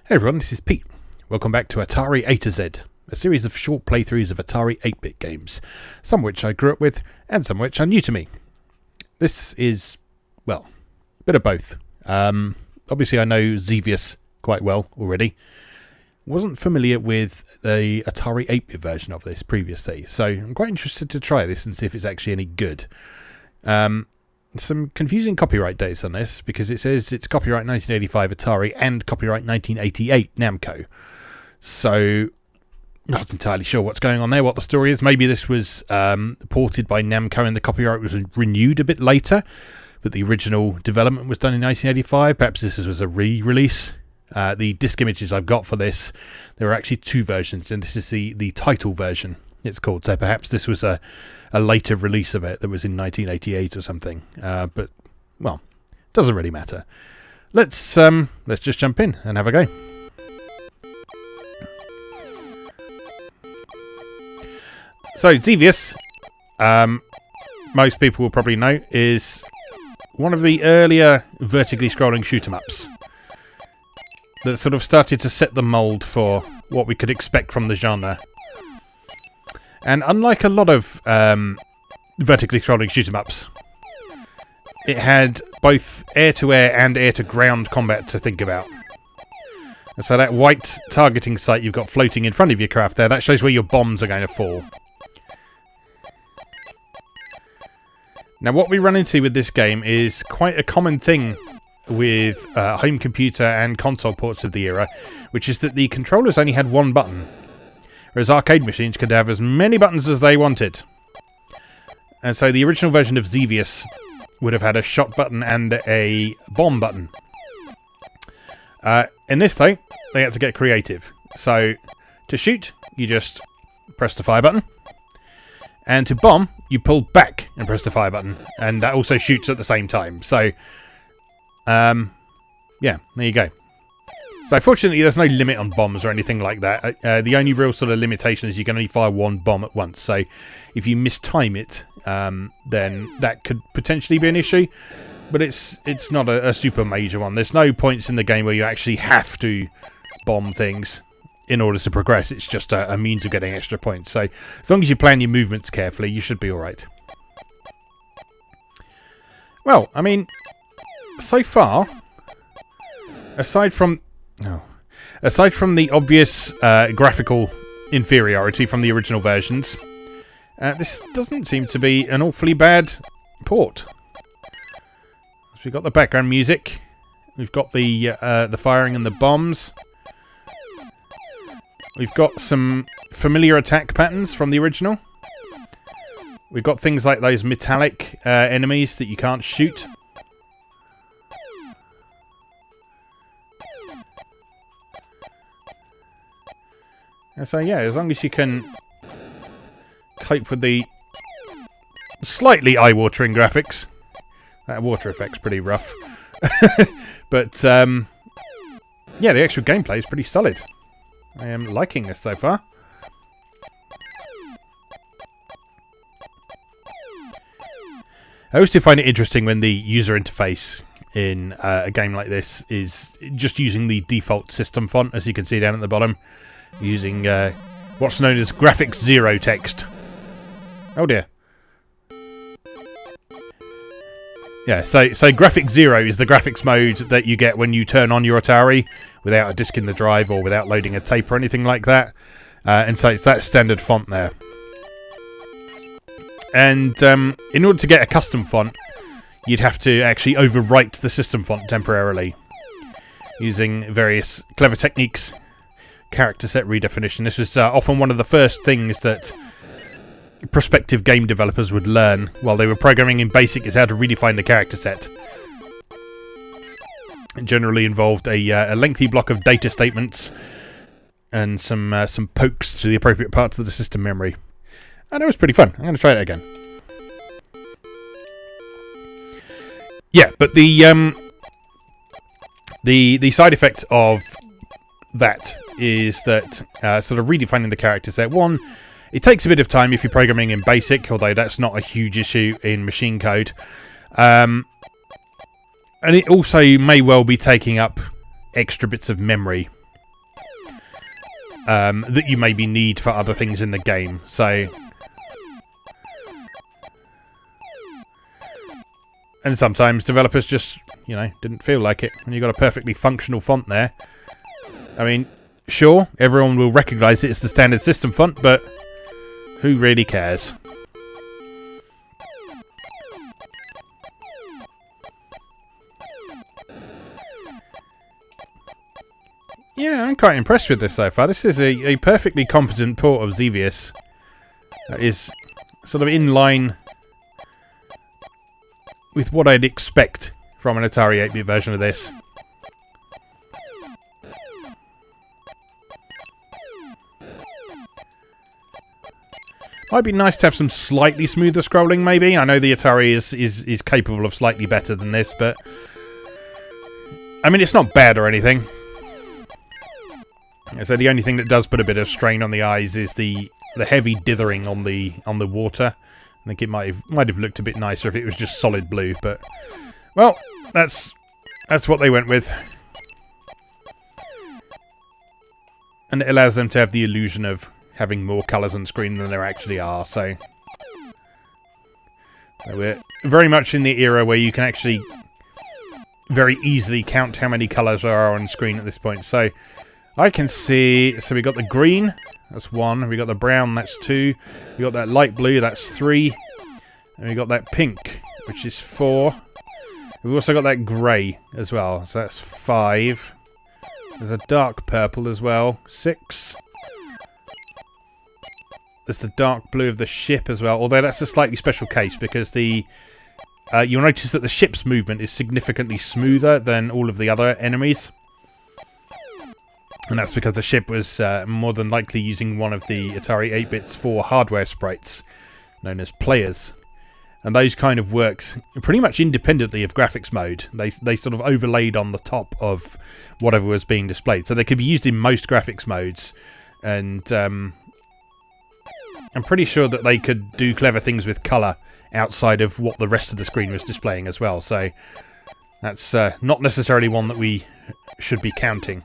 Hey everyone, this is Pete. Welcome back to Atari A to Z, a series of short playthroughs of Atari 8-bit games, some which I grew up with and some which are new to me. This is, well, a bit of both. Obviously I know Xevious quite well already. Wasn't familiar with the Atari 8-bit version of this previously, so I'm quite interested to try this and see if it's actually any good. Some confusing copyright dates on this, because it says it's copyright 1985 Atari and copyright 1988 Namco. So, not entirely sure what's going on there, what the story is. Maybe this was ported by Namco and the copyright was renewed a bit later, but the original development was done in 1985. Perhaps this was a re-release. The disc images I've got for this, there are actually two versions, and this is the title version, it's called. So perhaps this was a later release of it that was in 1988 or something. But, well, doesn't really matter. Let's just jump in and have a go. So, Xevious, most people will probably know, is one of the earlier vertically scrolling shoot-'em-ups that sort of started to set the mould for what we could expect from the genre. And unlike a lot of vertically scrolling shoot-'em-ups, it had both air-to-air and air-to-ground combat to think about. And so that white targeting sight you've got floating in front of your craft there, that shows where your bombs are going to fall. Now what we run into with this game is quite a common thing with home computer and console ports of the era, which is that the controllers only had one button, whereas arcade machines could have as many buttons as they wanted. And so the original version of Xevious would have had a shot button and a bomb button. In this though, they had to get creative. So to shoot, you just press the fire button. And to bomb, you pull back and press the fire button. And that also shoots at the same time. So, yeah, there you go. So fortunately there's no limit on bombs or anything like that. The only real sort of limitation is you can only fire one bomb at once. So if you mistime it, then that could potentially be an issue. But it's not a super major one. There's no points in the game where you actually have to bomb things in order to progress. It's just a means of getting extra points. So as long as you plan your movements carefully, you should be alright. Well, I mean, so far, aside from the obvious graphical inferiority from the original versions, this doesn't seem to be an awfully bad port. So we've got the background music, we've got the firing and the bombs, we've got some familiar attack patterns from the original. We've got things like those metallic enemies that you can't shoot. And so yeah, as long as you can cope with the slightly eye-watering graphics. That water effect's pretty rough. But yeah, the actual gameplay is pretty solid. I am liking this so far. I always do find it interesting when the user interface in a game like this is just using the default system font, as you can see down at the bottom. Using what's known as graphics 0 text. Oh dear. Yeah, so graphics 0 is the graphics mode that you get when you turn on your Atari without a disc in the drive or without loading a tape or anything like that. And so it's that standard font there. And in order to get a custom font, you'd have to actually overwrite the system font temporarily using various clever techniques. Character set redefinition. This was often one of the first things that prospective game developers would learn while they were programming in BASIC, is how to redefine the character set. It generally involved a lengthy block of data statements and some pokes to the appropriate parts of the system memory. And it was pretty fun. I'm going to try it again. Yeah, but the side effect of that is that sort of redefining the character set. One, it takes a bit of time if you're programming in BASIC, although that's not a huge issue in machine code. And it also may well be taking up extra bits of memory that you maybe need for other things in the game. So, and sometimes developers just, you know, didn't feel like it. When you've got a perfectly functional font there. I mean, sure, everyone will recognise it as the standard system font, but who really cares? Yeah, I'm quite impressed with this so far. This is a perfectly competent port of Xevious. That is sort of in line with what I'd expect from an Atari 8-bit version of this. Might be nice to have some slightly smoother scrolling, maybe. I know the Atari is capable of slightly better than this, but I mean, it's not bad or anything. So the only thing that does put a bit of strain on the eyes is the heavy dithering on the water. I think it might have looked a bit nicer if it was just solid blue, but well, that's what they went with. And it allows them to have the illusion of having more colours on screen than there actually are, so we're very much in the era where you can actually very easily count how many colours are on screen at this point. So I can see, so we got the green, that's 1, we got the brown, that's 2, we got that light blue, that's 3, and we got that pink, which is 4. We've also got that grey as well, so that's 5. There's a dark purple as well, 6. There's the dark blue of the ship as well, although that's a slightly special case because the you'll notice that the ship's movement is significantly smoother than all of the other enemies. And that's because the ship was more than likely using one of the Atari 8-bits for hardware sprites, known as players. And those kind of works pretty much independently of graphics mode. They sort of overlaid on the top of whatever was being displayed. So they could be used in most graphics modes. And I'm pretty sure that they could do clever things with colour outside of what the rest of the screen was displaying as well. So that's not necessarily one that we should be counting.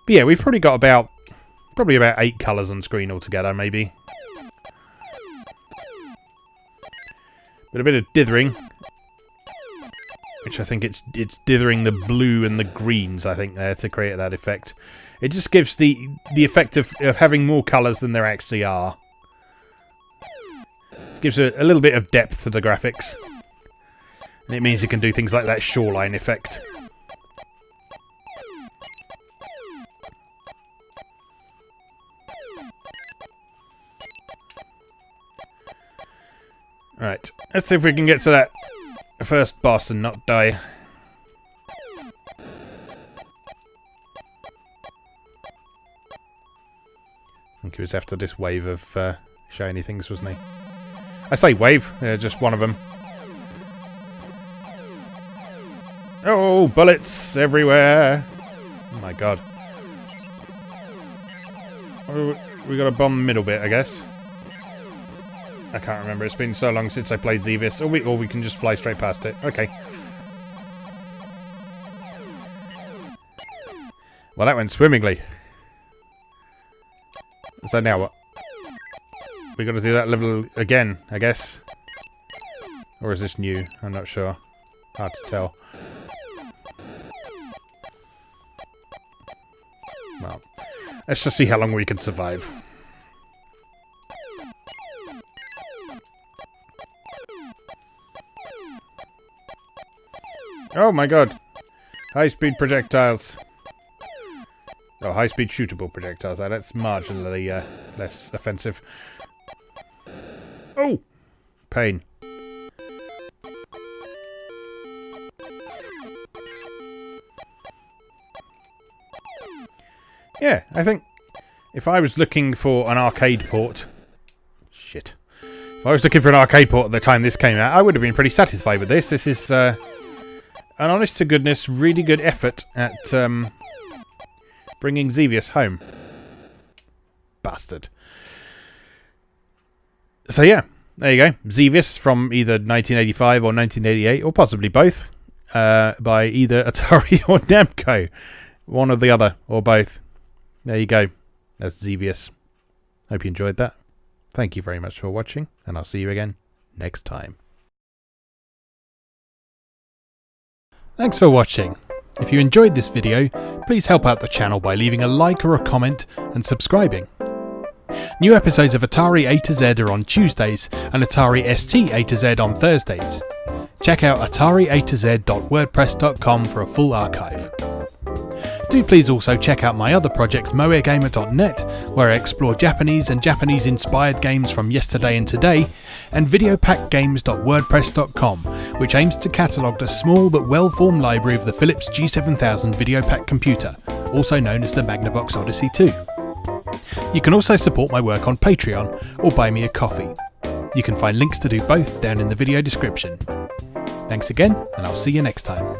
But yeah, we've probably got probably about 8 colours on screen altogether, maybe. But a bit of dithering, which I think it's dithering the blue and the greens, I think, there to create that effect. It just gives the effect of having more colours than there actually are. It gives a little bit of depth to the graphics. And it means you can do things like that shoreline effect. Right, let's see if we can get to that first boss and not die. I think he was after this wave of shiny things, wasn't he? I say wave, just one of them. Oh, bullets everywhere! Oh my god. Oh, we got to bomb the middle bit, I guess. I can't remember. It's been so long since I played Xevious. Or we can just fly straight past it. Okay. Well, that went swimmingly. So now what? We got to do that level again, I guess. Or is this new? I'm not sure. Hard to tell. Well, let's just see how long we can survive. Oh my god. High-speed projectiles. Oh, high-speed shootable projectiles. That's marginally less offensive. Oh! Pain. Yeah, I think if I was looking for an arcade port... Shit. If I was looking for an arcade port at the time this came out, I would have been pretty satisfied with this. This is... an honest-to-goodness, really good effort at bringing Xevious home. Bastard. So yeah, there you go. Xevious from either 1985 or 1988, or possibly both, by either Atari or Namco. One or the other, or both. There you go. That's Xevious. Hope you enjoyed that. Thank you very much for watching, and I'll see you again next time. Thanks for watching. If you enjoyed this video, please help out the channel by leaving a like or a comment and subscribing. New episodes of Atari A to Z are on Tuesdays and Atari ST A to Z on Thursdays. Check out atariatoz.wordpress.com for a full archive. Do please also check out my other projects moegamer.net, where I explore Japanese and Japanese-inspired games from yesterday and today, and videopackgames.wordpress.com, which aims to catalogue the small but well-formed library of the Philips G7000 Videopack computer, also known as the Magnavox Odyssey 2. You can also support my work on Patreon or buy me a coffee. You can find links to do both down in the video description. Thanks again, and I'll see you next time.